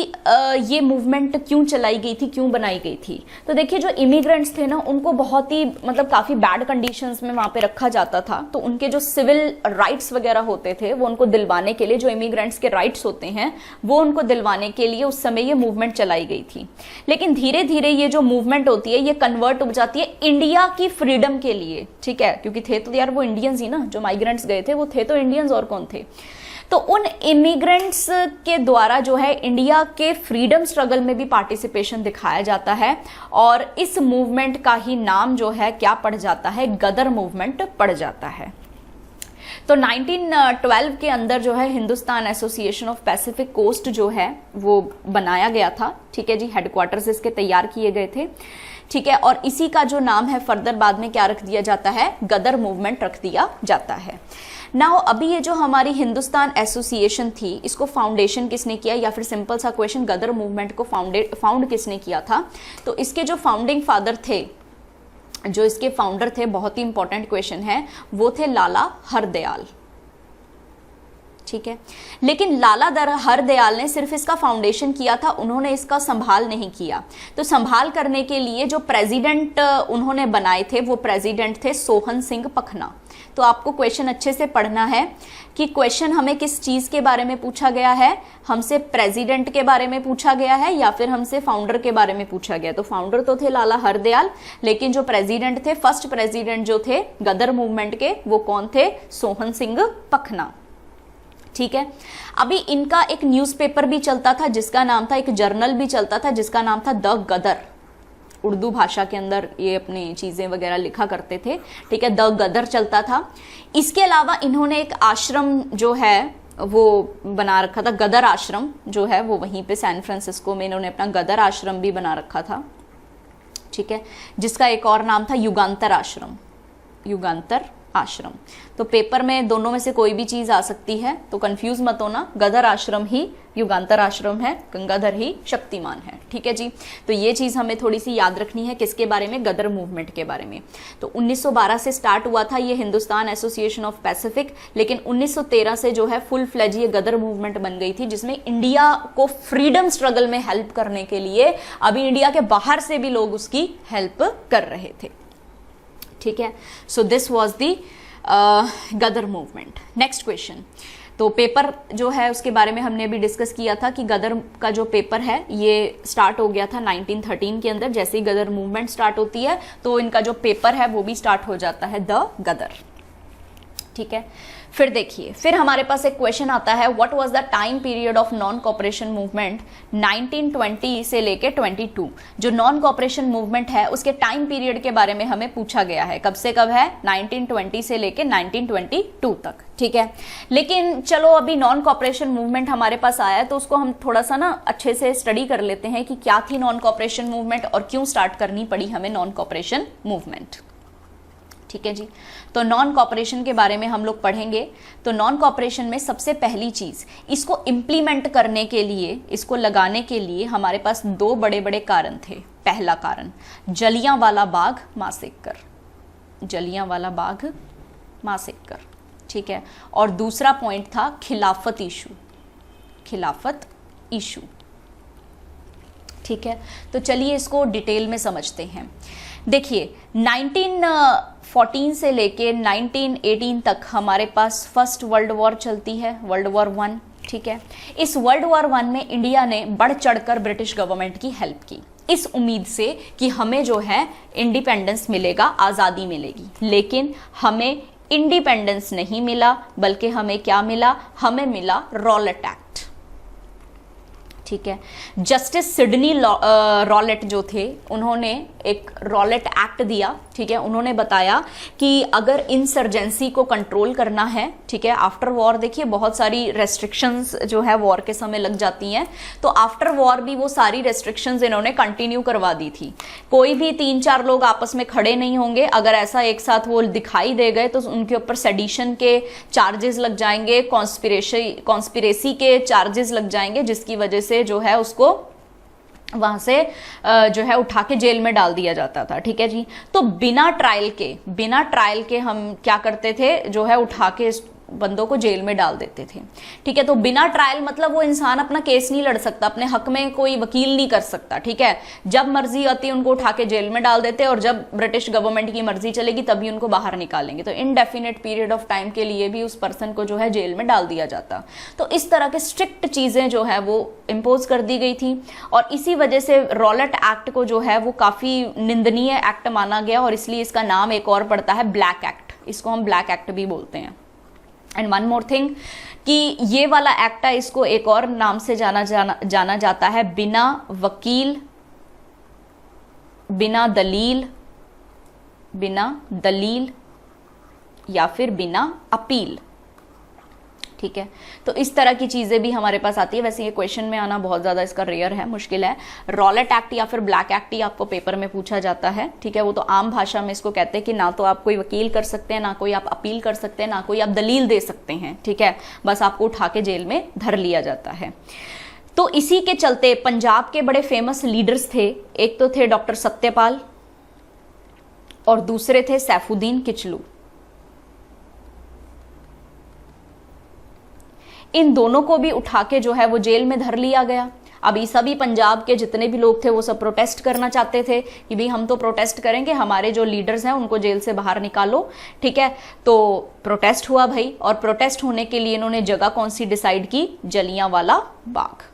ये मूवमेंट क्यों चलाई गई थी, क्यों बनाई गई थी, तो देखिए जो इमिग्रेंट्स थे ना उनको बहुत ही मतलब काफी बैड कंडीशंस में वहां पे रखा जाता था, तो उनके जो सिविल राइट्स वगैरह होते थे वो उनको दिलवाने के लिए, जो इमिग्रेंट्स के राइट्स होते हैं वो उनको दिलवाने के लिए उस समय ये मूवमेंट चलाई गई थी। लेकिन धीरे धीरे ये जो मूवमेंट होती है ये कन्वर्ट हो जाती है इंडिया की फ्रीडम के लिए, ठीक है, क्योंकि थे तो यार वो इंडियंस ही ना, जो माइग्रेंट्स गए थे वो थे तो इंडियंस, और कौन थे। तो उन इमिग्रेंट्स के द्वारा जो है इंडिया के फ्रीडम स्ट्रगल में भी पार्टिसिपेशन दिखाया जाता है, और इस मूवमेंट का ही नाम जो है क्या पड़ जाता है, गदर मूवमेंट पड़ जाता है। तो 1912 के अंदर जो है Hindustan association of Pacific coast जो है वो बनाया गया था, ठीक है जी, हेडक्वार्टर्स इसके तैयार किए गए थे, ठीक है, और इसी का जो नाम है फर्दर बाद में क्या रख दिया जाता है, गदर मूवमेंट रख दिया जाता है। नाउ अभी ये जो हमारी हिंदुस्तान एसोसिएशन थी इसको फाउंडेशन किसने किया, या फिर सिंपल सा क्वेश्चन, गदर मूवमेंट को फाउंड किसने किया था, तो इसके जो फाउंडिंग फादर थे, जो इसके फाउंडर थे, बहुत ही इंपॉर्टेंट क्वेश्चन है, वो थे लाला हरदयाल, ठीक है। लेकिन लाला हरदयाल ने सिर्फ इसका फाउंडेशन किया था, उन्होंने इसका संभाल नहीं किया। तो संभाल करने के लिए जो प्रेसिडेंट उन्होंने बनाए थे वो प्रेसिडेंट थे सोहन सिंह पखना। तो आपको क्वेश्चन अच्छे से पढ़ना है कि क्वेश्चन हमें किस चीज के बारे में पूछा गया है, हमसे प्रेसिडेंट के बारे में पूछा गया है या फिर हमसे फाउंडर के बारे में पूछा गया। तो फाउंडर तो थे लाला हरदयाल, लेकिन जो प्रेसिडेंट थे, फर्स्ट प्रेसिडेंट जो थे गदर मूवमेंट के, वो कौन थे, सोहन सिंह पखना, ठीक है। अभी इनका एक न्यूज़पेपर भी चलता था जिसका नाम था, एक जर्नल भी चलता था जिसका नाम था द गदर, उर्दू भाषा के अंदर ये अपनी चीजें वगैरह लिखा करते थे, ठीक है, द गदर चलता था। इसके अलावा इन्होंने एक आश्रम जो है वो बना रखा था, गदर आश्रम जो है वो वहीं पे सैन फ्रांसिस्को में इन्होंने अपना गदर आश्रम भी बना रखा था, ठीक है, जिसका एक और नाम था युगांतर आश्रम, युगांतर आश्रम। तो पेपर में दोनों में से कोई भी चीज आ सकती है, तो कंफ्यूज मत होना, गदर आश्रम ही युगांतर आश्रम है, गंगाधर ही शक्तिमान है, ठीक है जी। तो ये चीज हमें थोड़ी सी याद रखनी है, किसके बारे में, गदर मूवमेंट के बारे में। तो 1912 से स्टार्ट हुआ था ये हिंदुस्तान एसोसिएशन ऑफ पैसिफिक, लेकिन 1913 से जो है फुल फ्लेज ये गदर मूवमेंट बन गई थी, जिसमें इंडिया को फ्रीडम स्ट्रगल में हेल्प करने के लिए अभी इंडिया के बाहर से भी लोग उसकी हेल्प कर रहे थे, ठीक है। So this was the Ghadar movement. Next question, तो पेपर जो है उसके बारे में हमने अभी डिस्कस किया था कि गदर का जो पेपर है ये स्टार्ट हो गया था 1913 के अंदर। जैसे ही गदर मूवमेंट स्टार्ट होती है तो इनका जो पेपर है वो भी स्टार्ट हो जाता है, द गदर, ठीक है। फिर देखिए, फिर हमारे पास एक क्वेश्चन आता है, what was the time period of non cooperation movement 1920 से लेके 22। जो नॉन कॉपरेशन मूवमेंट है उसके टाइम पीरियड के बारे में हमें पूछा गया है, कब से कब है, 1920 से लेके 1922 तक, ठीक है। लेकिन चलो अभी नॉन कॉपरेशन मूवमेंट हमारे पास आया है तो उसको हम थोड़ा सा ना अच्छे से स्टडी कर लेते हैं कि क्या थी नॉन कॉपरेशन मूवमेंट और क्यों स्टार्ट करनी पड़ी हमें नॉन कॉपरेशन मूवमेंट, ठीक है जी। तो नॉन कॉपरेशन के बारे में हम लोग पढ़ेंगे। तो नॉन कॉपरेशन में सबसे पहली चीज, इसको इंप्लीमेंट करने के लिए, इसको लगाने के लिए हमारे पास दो बड़े बड़े कारण थे। पहला कारण जलियांवाला बाग मासेकर, जलियांवाला बाग मासेकर, ठीक है। और दूसरा पॉइंट था खिलाफत इशू, खिलाफत इशू, ठीक है। तो चलिए इसको डिटेल में समझते हैं। देखिए 1914 से लेके 1918 तक हमारे पास फर्स्ट वर्ल्ड वॉर चलती है, वर्ल्ड वॉर 1, ठीक है। इस वर्ल्ड वॉर 1 में इंडिया ने बढ़ चढ़कर ब्रिटिश गवर्नमेंट की हेल्प की, इस उम्मीद से कि हमें जो है इंडिपेंडेंस मिलेगा, आज़ादी मिलेगी। लेकिन हमें इंडिपेंडेंस नहीं मिला, बल्कि हमें क्या मिला, हमें मिला रॉलेट एक्ट, ठीक है। जस्टिस सिडनी रॉलेट जो थे, उन्होंने एक रॉलेट एक्ट दिया, ठीक है। उन्होंने बताया कि अगर इंसर्जेंसी को कंट्रोल करना है, ठीक है, आफ्टर वॉर देखिए बहुत सारी रेस्ट्रिक्शंस जो है वॉर के समय लग जाती हैं, तो आफ्टर वॉर भी वो सारी रेस्ट्रिक्शंस इन्होंने कंटिन्यू करवा दी थी। कोई भी 3-4 लोग आपस में खड़े नहीं होंगे, अगर ऐसा एक साथ वो दिखाई दे गए तो उनके ऊपर सेडिशन के चार्जेस लग जाएंगे, कॉन्स्पिरेसी के चार्जेस लग जाएंगे, जिसकी वजह से जो है उसको वहां से जो है उठा के जेल में डाल दिया जाता था, ठीक है जी। तो बिना ट्रायल के हम क्या करते थे, जो है उठा के बंदों को जेल में डाल देते थे, ठीक है। तो बिना ट्रायल मतलब वो इंसान अपना केस नहीं लड़ सकता, अपने हक में कोई वकील नहीं कर सकता, ठीक है। जब मर्जी आती है उनको उठा के जेल में डाल देते, और जब ब्रिटिश गवर्नमेंट की मर्जी चलेगी तभी उनको बाहर निकालेंगे। तो इनडेफिनेट पीरियड ऑफ टाइम के लिए भी उस पर्सन को जो है जेल में डाल दिया जाता। तो इस तरह के स्ट्रिक्ट चीजें जो है वो इम्पोज कर दी गई थी, और इसी वजह से रॉलेट एक्ट को जो है वो काफी निंदनीय एक्ट माना गया, और इसलिए इसका नाम एक और पड़ता है ब्लैक एक्ट। इसको हम ब्लैक एक्ट भी बोलते हैं। एंड वन मोर थिंग कि ये वाला एक्ट है, इसको एक और नाम से जाना जाता है बिना वकील, बिना दलील या फिर बिना अपील, ठीक है। तो इस तरह की चीजें भी हमारे पास आती है। वैसे ये क्वेश्चन में आना बहुत ज्यादा इसका रेयर है, मुश्किल है। रॉलेट एक्ट या फिर ब्लैक एक्ट ही आपको पेपर में पूछा जाता है, ठीक है। वो तो आम भाषा में इसको कहते हैं कि ना तो आप कोई वकील कर सकते हैं, ना कोई आप अपील कर सकते हैं, ना कोई आप दलील दे सकते हैं, ठीक है। बस आपको उठा के जेल में धर लिया जाता है। तो इसी के चलते पंजाब के बड़े फेमस लीडर्स थे। एक तो थे डॉक्टर सत्यपाल और दूसरे थे सैफुद्दीन किचलू। इन दोनों को भी उठा के जो है वो जेल में धर लिया गया। अभी सभी पंजाब के जितने भी लोग थे वो सब प्रोटेस्ट करना चाहते थे कि भाई हम तो प्रोटेस्ट करेंगे, हमारे जो लीडर्स हैं उनको जेल से बाहर निकालो, ठीक है। तो प्रोटेस्ट हुआ भाई, और प्रोटेस्ट होने के लिए इन्होंने जगह कौन सी डिसाइड की, जलियांवाला बाग।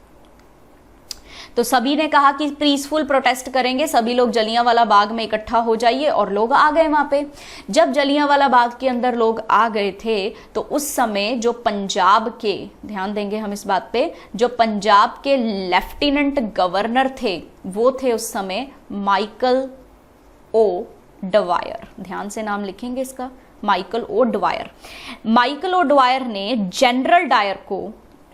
तो सभी ने कहा कि पीसफुल प्रोटेस्ट करेंगे, सभी लोग जलियांवाला बाग में इकट्ठा हो जाइए, और लोग आ गए वहां पे। जब जलियांवाला बाग के अंदर लोग आ गए थे तो उस समय जो पंजाब के, ध्यान देंगे हम इस बात पे, जो पंजाब के लेफ्टिनेंट गवर्नर थे वो थे उस समय माइकल ओ डवायर। ध्यान से नाम लिखेंगे इसका, माइकल ओ डवायर। माइकल ओ डवायर ने जनरल डायर को,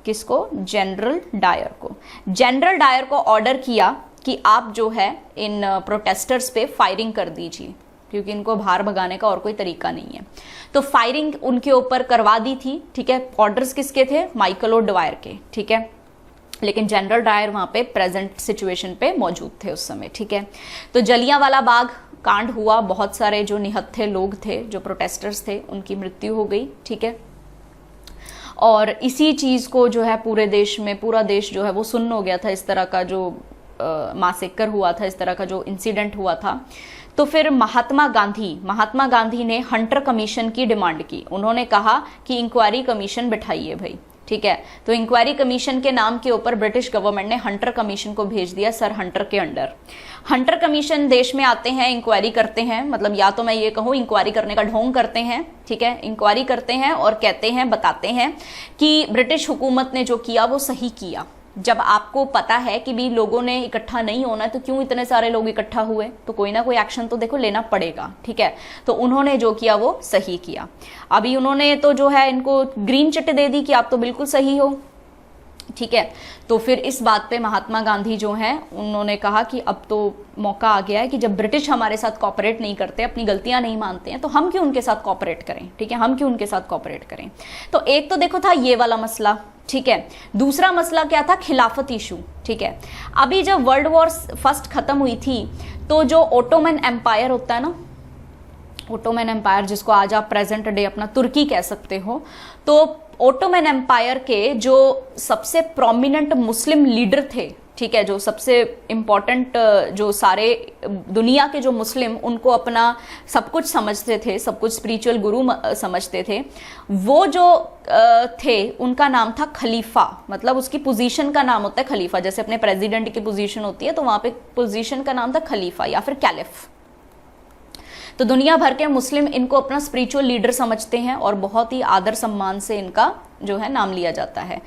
किसको, जनरल डायर को ऑर्डर किया कि आप जो है इन प्रोटेस्टर्स पे फायरिंग कर दीजिए, क्योंकि इनको बाहर भगाने का और कोई तरीका नहीं है। तो फायरिंग उनके ऊपर करवा दी थी, ठीक है। ऑर्डर्स किसके थे, माइकल ओ डवायर के, ठीक है। लेकिन जनरल डायर वहां पे प्रेजेंट सिचुएशन पे मौजूद थे उस समय, ठीक है। तो जलियांवाला बाग कांड हुआ, बहुत सारे जो निहत्थे लोग थे, जो प्रोटेस्टर्स थे, उनकी मृत्यु हो गई, ठीक है। और इसी चीज को जो है पूरे देश में, पूरा देश जो है वो सुन्न हो गया था, इस तरह का जो मासेकर हुआ था, इस तरह का जो इंसिडेंट हुआ था। तो फिर महात्मा गांधी ने हंटर कमीशन की डिमांड की। उन्होंने कहा कि इंक्वायरी कमीशन बिठाइए भाई, ठीक है। तो इंक्वायरी कमीशन के नाम के ऊपर ब्रिटिश गवर्नमेंट ने हंटर कमीशन को भेज दिया, सर हंटर के अंडर। हंटर कमीशन देश में आते हैं, इंक्वायरी करते हैं, मतलब या तो मैं ये कहूँ इंक्वायरी करने का ढोंग करते हैं, ठीक है। इंक्वायरी करते हैं और कहते हैं, बताते हैं कि ब्रिटिश हुकूमत ने जो किया वो सही किया। जब आपको पता है कि भी लोगों ने इकट्ठा नहीं होना है तो क्यों इतने सारे लोग इकट्ठा हुए, तो कोई ना कोई एक्शन तो देखो लेना पड़ेगा, ठीक है। तो उन्होंने जो किया वो सही किया। अभी उन्होंने तो जो है इनको ग्रीन चिट दे दी कि आप तो बिल्कुल सही हो, ठीक है। तो फिर इस बात पे महात्मा गांधी जो हैं उन्होंने कहा कि अब तो मौका आ गया है कि जब ब्रिटिश हमारे साथ कॉपरेट नहीं करते, अपनी गलतियां नहीं मानते हैं, तो हम क्यों उनके साथ कॉपरेट करें, ठीक है, हम क्यों उनके साथ कॉपरेट करें। तो एक तो देखो था ये वाला मसला, ठीक है। दूसरा मसला क्या था, खिलाफत इशू, ठीक है। अभी जब वर्ल्ड वॉर फर्स्ट खत्म हुई थी तो जो ओटोमन एम्पायर होता है ना, ओटोमन एम्पायर जिसको आज आप प्रेजेंट डे अपना तुर्की कह सकते हो, तो ओटोमन एम्पायर के जो सबसे प्रोमिनेंट मुस्लिम लीडर थे, ठीक है, जो सबसे इंपॉर्टेंट, जो सारे दुनिया के जो मुस्लिम उनको अपना सब कुछ समझते थे, सब कुछ स्पिरिचुअल गुरु समझते थे, वो जो थे उनका नाम था खलीफा। मतलब उसकी पोजीशन का नाम होता है खलीफा, जैसे अपने प्रेसिडेंट की पोजीशन होती है तो वहां पे पोजीशन का नाम था खलीफा या फिर कैलिफ। तो तो दुनिया भर के मुस्लिम इनको अपना स्पिरिचुअल लीडर समझते हैं और बहुत ही आदर सम्मान से इनका जो है नाम लिया जाता है।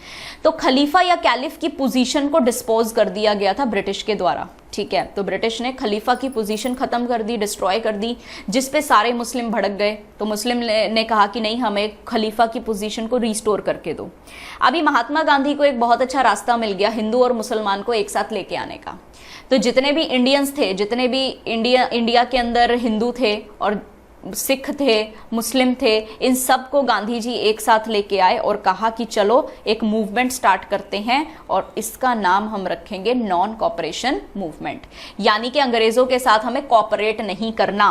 तो खलीफा या कैलिफ की पोजीशन को डिस्पोज कर दिया गया था ब्रिटिश के द्वारा, ठीक है। तो ब्रिटिश ने खलीफा की पोजीशन खत्म कर दी, डिस्ट्रॉय कर दी, जिस पे सारे मुस्लिम भड़क गए। तो मुस्लिम ने कहा कि नहीं, हमें खलीफा की पोजीशन को रिस्टोर करके दो। अभी महात्मा गांधी को एक बहुत अच्छा रास्ता मिल गया हिंदू और मुसलमान को एक साथ लेके आने का। तो जितने भी इंडियंस थे, जितने भी इंडिया के अंदर हिंदू थे और सिख थे, मुस्लिम थे, इन सब को गांधी जी एक साथ लेके आए और कहा कि चलो एक मूवमेंट स्टार्ट करते हैं और इसका नाम हम रखेंगे नॉन कॉपरेशन मूवमेंट, यानी कि अंग्रेजों के साथ हमें कॉपरेट नहीं करना।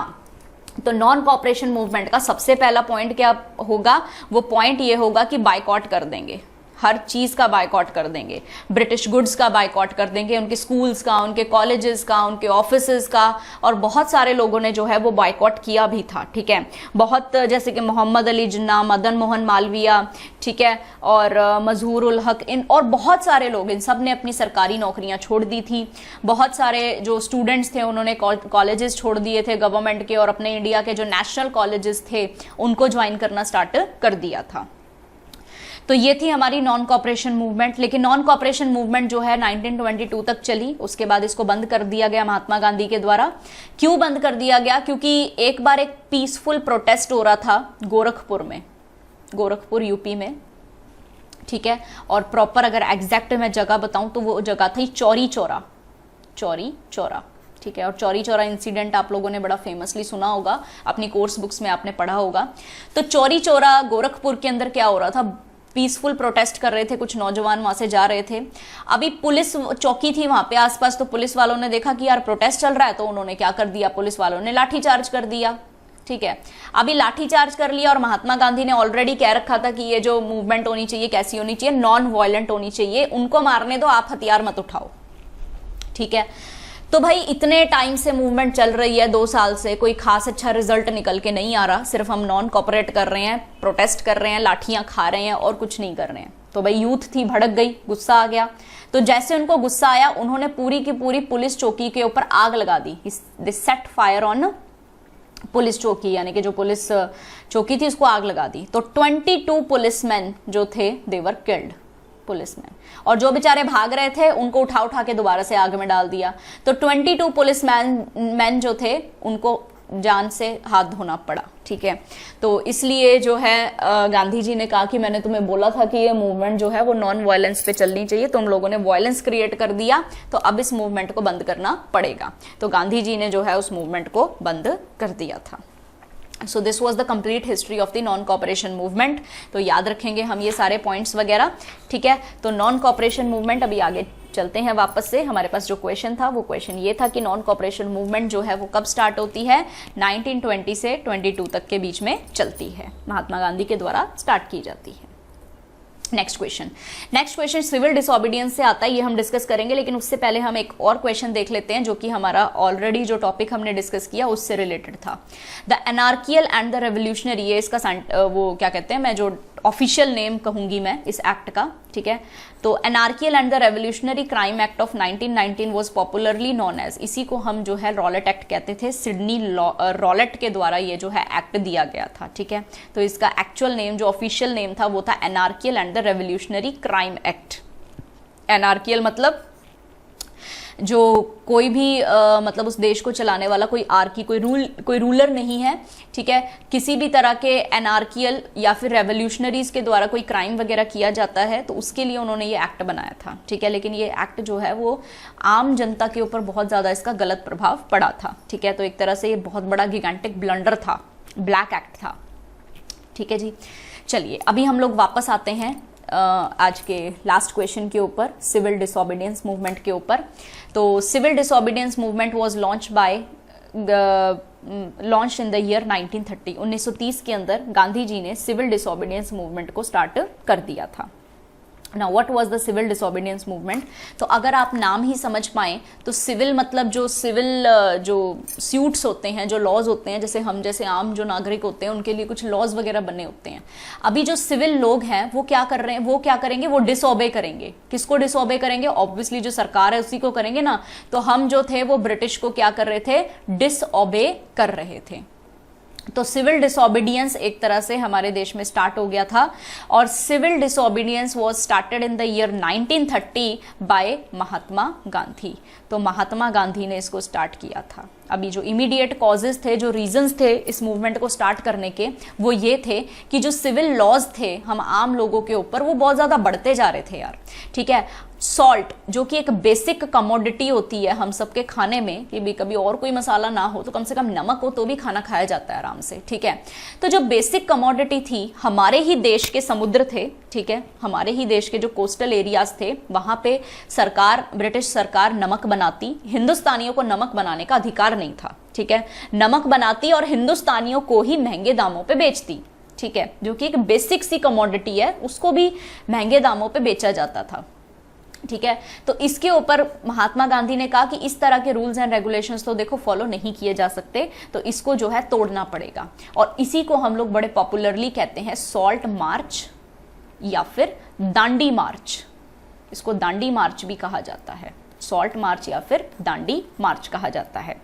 तो नॉन कॉपरेशन मूवमेंट का सबसे पहला पॉइंट क्या होगा? वो पॉइंट ये होगा कि बायकॉट कर देंगे, हर चीज का बायकॉट कर देंगे, ब्रिटिश गुड्स का बायकॉट कर देंगे, उनके स्कूल्स का, उनके कॉलेजेस का, उनके ऑफिसेज का, और बहुत सारे लोगों ने जो है वो बायकॉट किया भी था, ठीक है। बहुत जैसे कि मोहम्मद अली जिन्ना, मदन मोहन मालवीय, ठीक है, और मजहूर उल हक, इन और बहुत सारे लोग, इन सब ने अपनी सरकारी नौकरियां छोड़ दी थी। बहुत सारे जो स्टूडेंट्स थे उन्होंने कॉलेजेस छोड़ दिए थे गवर्नमेंट के, और अपने इंडिया के जो नेशनल कॉलेजेस थे उनको ज्वाइन करना स्टार्ट कर दिया था। तो ये थी हमारी नॉन कॉपरेशन मूवमेंट। लेकिन नॉन कॉपरेशन मूवमेंट जो है 1922 तक चली, उसके बाद इसको बंद कर दिया गया महात्मा गांधी के द्वारा। क्यों बंद कर दिया गया? क्योंकि एक बार एक पीसफुल प्रोटेस्ट हो रहा था गोरखपुर में, गोरखपुर यूपी में, ठीक है। और प्रॉपर अगर एग्जैक्ट मैं जगह बताऊं तो वो जगह थी चौरी चौरा, चौरी चौरा, ठीक है। और चौरी चौरा इंसिडेंट आप लोगों ने बड़ा फेमसली सुना होगा, अपनी कोर्स बुक्स में आपने पढ़ा होगा। तो चौरी चौरा गोरखपुर के अंदर क्या हो रहा था? पीसफुल प्रोटेस्ट कर रहे थे कुछ नौजवान, वहां से जा रहे थे। अभी पुलिस चौकी थी वहां पे आसपास, तो पुलिस वालों ने देखा कि यार प्रोटेस्ट चल रहा है, तो उन्होंने क्या कर दिया, पुलिस वालों ने लाठीचार्ज कर दिया, ठीक है। अभी लाठीचार्ज कर लिया, और महात्मा गांधी ने ऑलरेडी कह रखा था कि ये जो मूवमेंट होनी चाहिए कैसी होनी चाहिए, नॉन वायलेंट होनी चाहिए, उनको मारने दो, आप हथियार मत उठाओ, ठीक है। तो भाई इतने टाइम से मूवमेंट चल रही है, 2 साल से, कोई खास अच्छा रिजल्ट निकल के नहीं आ रहा, सिर्फ हम नॉन कॉपरेट कर रहे हैं, प्रोटेस्ट कर रहे हैं, लाठियां खा रहे हैं और कुछ नहीं कर रहे हैं। तो भाई यूथ थी, भड़क गई, गुस्सा आ गया। तो जैसे उनको गुस्सा आया, उन्होंने पूरी की पूरी पुलिस चौकी के ऊपर आग लगा दी। दे सेट फायर ऑन पुलिस चौकी, यानी कि जो पुलिस चौकी थी उसको आग लगा दी। तो 22 पुलिसमैन जो थे दे वर किल्ड, पुलिसमैन, और जो बेचारे भाग रहे थे उनको उठा उठा के दोबारा से आग में डाल दिया। तो 22 पुलिसमैन जो थे उनको जान से हाथ धोना पड़ा, ठीक है। तो इसलिए जो है गांधी जी ने कहा कि मैंने तुम्हें बोला था कि ये मूवमेंट जो है वो नॉन वायलेंस पे चलनी चाहिए, तुम लोगों ने वायलेंस क्रिएट कर दिया, तो अब इस मूवमेंट को बंद करना पड़ेगा। तो गांधी जी ने जो है उस मूवमेंट को बंद कर दिया था। सो this was the complete history of the non cooperation movement. तो याद रखेंगे हम ये सारे पॉइंट्स वगैरह, ठीक है। तो नॉन कॉपरेशन मूवमेंट, अभी आगे चलते हैं वापस से। हमारे पास जो क्वेश्चन था वो क्वेश्चन ये था कि नॉन कॉपरेशन मूवमेंट जो है वो कब स्टार्ट होती है? 1920 से 22 तक के बीच में चलती है, महात्मा गांधी के द्वारा स्टार्ट की जाती है। नेक्स्ट क्वेश्चन सिविल डिसोबीडियंस से आता है, ये हम डिस्कस करेंगे, लेकिन उससे पहले हम एक और क्वेश्चन देख लेते हैं जो कि हमारा ऑलरेडी जो टॉपिक हमने डिस्कस किया उससे रिलेटेड था। द एनार्कियल एंड द रेवोल्यूशनरी, ये इसका वो क्या कहते हैं, मैं जो ऑफिशियल नेम कहूंगी मैं इस एक्ट का, ठीक है। तो Anarchical and the Revolutionary Crime Act of 1919 was popularly known as, इसी को हम जो है रॉलेट एक्ट कहते थे। सिडनी रॉलेट के द्वारा ये जो है एक्ट दिया गया था, ठीक है। तो इसका एक्चुअल नेम, जो ऑफिशियल नेम था, वो था Anarchical and the Revolutionary Crime Act. Anarchical मतलब जो कोई भी मतलब उस देश को चलाने वाला कोई आर्की, कोई रूलर नहीं है, ठीक है। किसी भी तरह के एनार्कियल या फिर रेवोल्यूशनरीज के द्वारा कोई क्राइम वगैरह किया जाता है तो उसके लिए उन्होंने ये एक्ट बनाया था, ठीक है। लेकिन ये एक्ट जो है वो आम जनता के ऊपर बहुत ज्यादा इसका गलत प्रभाव पड़ा था, ठीक है। तो एक तरह से ये बहुत बड़ा गिगेंटिक ब्लंडर था, ब्लैक एक्ट था, ठीक है जी। चलिए अभी हम लोग वापस आते हैं आज के लास्ट क्वेश्चन के ऊपर, सिविल डिसोबीडियंस मूवमेंट के ऊपर। तो civil disobedience movement was launch in the year 1930, 1930 के अंदर गांधी जी ने सिविल डिसोबीडियंस मूवमेंट को स्टार्ट कर दिया था। Now what was the civil disobedience movement? तो अगर आप नाम ही समझ पाएं तो सिविल मतलब जो सिविल जो सूट्स होते हैं, जो लॉज होते हैं, जैसे हम जैसे आम जो नागरिक होते हैं उनके लिए कुछ लॉज वगैरह बने होते हैं। अभी जो सिविल लोग हैं वो क्या कर रहे हैं, वो क्या करेंगे, वो डिसओबे करेंगे। किसको डिसओबे करेंगे? ऑब्वियसली जो सरकार है उसी को करेंगे ना। तो हम जो थे वो ब्रिटिश को क्या कर रहे थे? डिसओबे कर रहे थे, तो सिविल डिसोबीडियंस एक तरह से हमारे देश में स्टार्ट हो गया था, और civil disobedience was started in the year 1930 by Mahatma Gandhi. तो महात्मा गांधी ने इसको स्टार्ट किया था। अभी जो इमीडिएट कॉजेज थे, जो रीजंस थे इस मूवमेंट को स्टार्ट करने के, वो ये थे कि जो सिविल लॉज थे हम आम लोगों के ऊपर, वो बहुत ज्यादा बढ़ते जा रहे थे यार। ठीक है, सॉल्ट जो कि एक बेसिक कमोडिटी होती है हम सबके खाने में, कि भी कभी और कोई मसाला ना हो तो कम से कम नमक हो तो भी खाना खाया जाता है आराम से। ठीक है, तो जो बेसिक कमोडिटी थी, हमारे ही देश के समुद्र थे, ठीक है, हमारे ही देश के जो कोस्टल एरियाज थे, वहां पे सरकार, ब्रिटिश सरकार नमक बनाती, हिंदुस्तानियों को नमक बनाने का अधिकार नहीं था। ठीक है, नमक बनाती और हिंदुस्तानियों को ही महंगे दामों पे बेचती। ठीक है, जो कि एक बेसिक सी कमोडिटी है, उसको भी महंगे दामों पे बेचा जाता था। ठीक है, तो इसके ऊपर महात्मा गांधी ने कहा कि इस तरह के रूल्स एंड रेगुलेशंस तो देखो फॉलो नहीं किए जा सकते, तो इसको जो है तोड़ना पड़ेगा। और इसी को हम लोग बड़े पॉपुलरली कहते हैं सॉल्ट मार्च या फिर दांडी मार्च। इसको दांडी मार्च भी कहा जाता है, सॉल्ट मार्च या फिर दांडी मार्च कहा जाता है।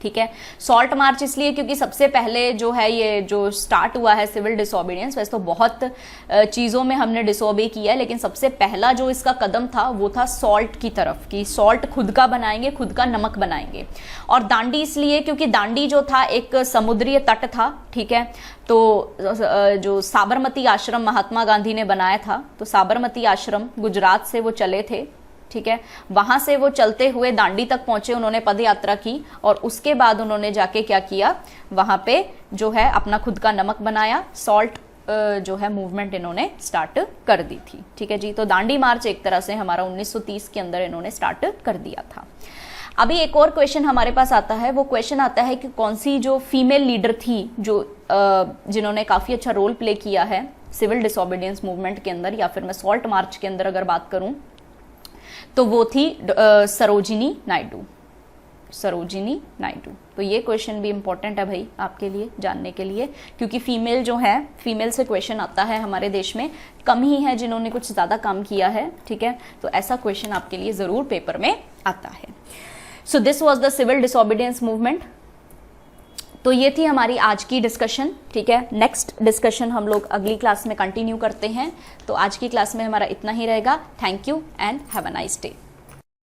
ठीक है, सॉल्ट मार्च इसलिए क्योंकि सबसे पहले जो है ये जो स्टार्ट हुआ है सिविल डिसोबीडियंस, वैसे तो बहुत चीज़ों में हमने डिसोबे किया है, लेकिन सबसे पहला जो इसका कदम था वो था सॉल्ट की तरफ, कि सॉल्ट खुद का बनाएंगे, खुद का नमक बनाएंगे। और दांडी इसलिए क्योंकि दांडी जो था एक समुद्रीय तट था। ठीक है, तो जो साबरमती आश्रम महात्मा गांधी ने बनाया था, तो साबरमती आश्रम गुजरात से वो चले थे। ठीक है, वहां से वो चलते हुए दांडी तक पहुंचे, उन्होंने पद यात्रा की, और उसके बाद उन्होंने जाके क्या किया, वहां पे जो है अपना खुद का नमक बनाया, सॉल्ट जो है मूवमेंट इन्होंने स्टार्ट कर दी थी। ठीक है जी, तो दांडी मार्च एक तरह से हमारा 1930 के अंदर इन्होंने स्टार्ट कर दिया था। अभी एक और क्वेश्चन हमारे पास आता है, वो क्वेश्चन आता है कि कौन सी जो फीमेल लीडर थी जो जिन्होंने काफी अच्छा रोल प्ले किया है सिविल डिसोबीडियंस मूवमेंट के अंदर, या फिर मैं सॉल्ट मार्च के अंदर अगर बात करूं तो वो थी सरोजिनी नायडू। सरोजिनी नायडू। तो ये क्वेश्चन भी इंपॉर्टेंट है भाई आपके लिए जानने के लिए, क्योंकि फीमेल जो है, फीमेल से क्वेश्चन आता है हमारे देश में, कम ही है जिन्होंने कुछ ज्यादा काम किया है। ठीक है, तो ऐसा क्वेश्चन आपके लिए जरूर पेपर में आता है। So this was the civil disobedience movement. तो ये थी हमारी आज की डिस्कशन। ठीक है, नेक्स्ट डिस्कशन हम लोग अगली क्लास में कंटिन्यू करते हैं। तो आज की क्लास में हमारा इतना ही रहेगा। Thank you and have a nice day.